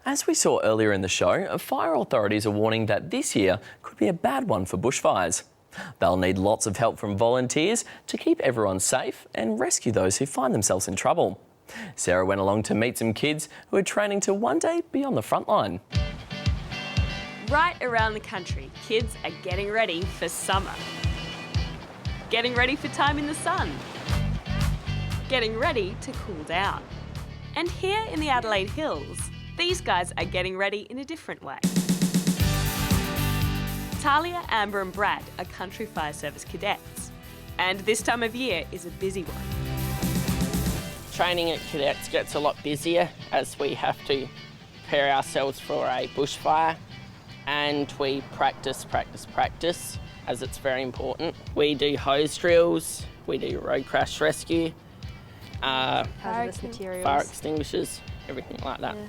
As we saw earlier in the show, fire authorities are warning that this year could be a bad one for bushfires. They'll need lots of help from volunteers to keep everyone safe and rescue those who find themselves in trouble. Sarah went along to meet some kids who are training to one day be on the front line. Right around the country, kids are getting ready for summer. Getting ready for time in the sun. Getting ready to cool down. And here in the Adelaide Hills, these guys are getting ready in a different way. Talia, Amber and Brad are Country Fire Service cadets. And this time of year is a busy one. Training at cadets gets a lot busier as we have to prepare ourselves for a bushfire, and we practice as it's very important. We do hose drills, we do road crash rescue, hazardous materials, fire extinguishers, everything like that. Yeah.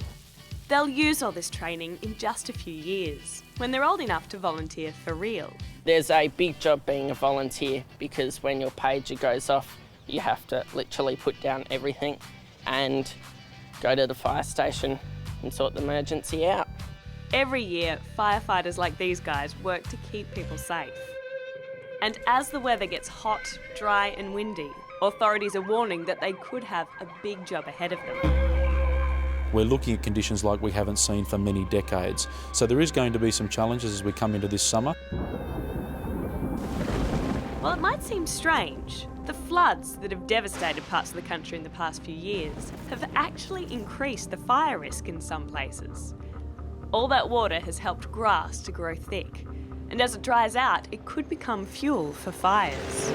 They'll use all this training in just a few years, when they're old enough to volunteer for real. There's a big job being a volunteer because when your pager goes off, you have to literally put down everything and go to the fire station and sort the emergency out. Every year, firefighters like these guys work to keep people safe. And as the weather gets hot, dry and windy, authorities are warning that they could have a big job ahead of them. We're looking at conditions like we haven't seen for many decades. So there is going to be some challenges as we come into this summer. Well, it might seem strange. The floods that have devastated parts of the country in the past few years have actually increased the fire risk in some places. All that water has helped grass to grow thick, and as it dries out, it could become fuel for fires.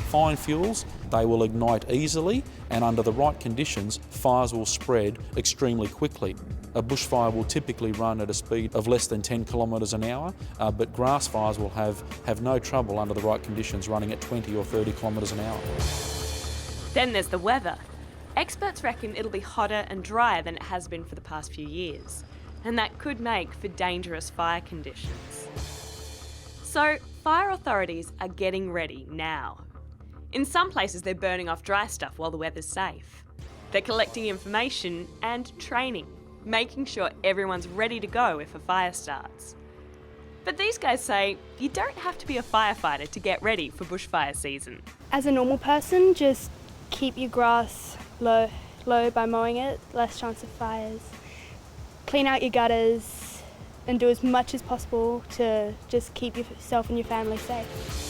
Fine fuels, they will ignite easily, and under the right conditions, fires will spread extremely quickly. A bushfire will typically run at a speed of less than 10 kilometres an hour, but grass fires will have no trouble under the right conditions running at 20 or 30 kilometres an hour. Then there's the weather. Experts reckon it'll be hotter and drier than it has been for the past few years, and that could make for dangerous fire conditions. So, fire authorities are getting ready now. In some places, they're burning off dry stuff while the weather's safe. They're collecting information and training, making sure everyone's ready to go if a fire starts. But these guys say you don't have to be a firefighter to get ready for bushfire season. As a normal person, just keep your grass low by mowing it, less chance of fires. Clean out your gutters and do as much as possible to just keep yourself and your family safe.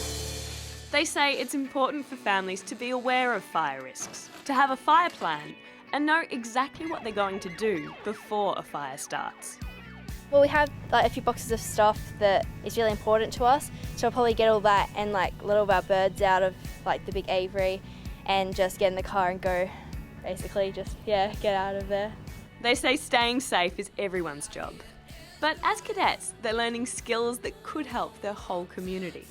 They say it's important for families to be aware of fire risks, to have a fire plan and know exactly what they're going to do before a fire starts. Well, we have a few boxes of stuff that is really important to us, so we'll probably get all that and a lot of our birds out of the big aviary and just get in the car and go, basically just, get out of there. They say staying safe is everyone's job. But as cadets, they're learning skills that could help their whole community.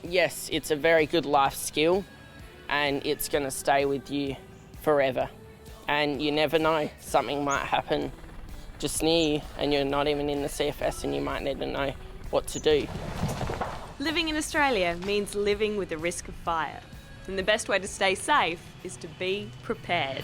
Yes, it's a very good life skill and it's going to stay with you forever. And you never know, something might happen just near you and you're not even in the CFS and you might need to know what to do. Living in Australia means living with the risk of fire. And the best way to stay safe is to be prepared.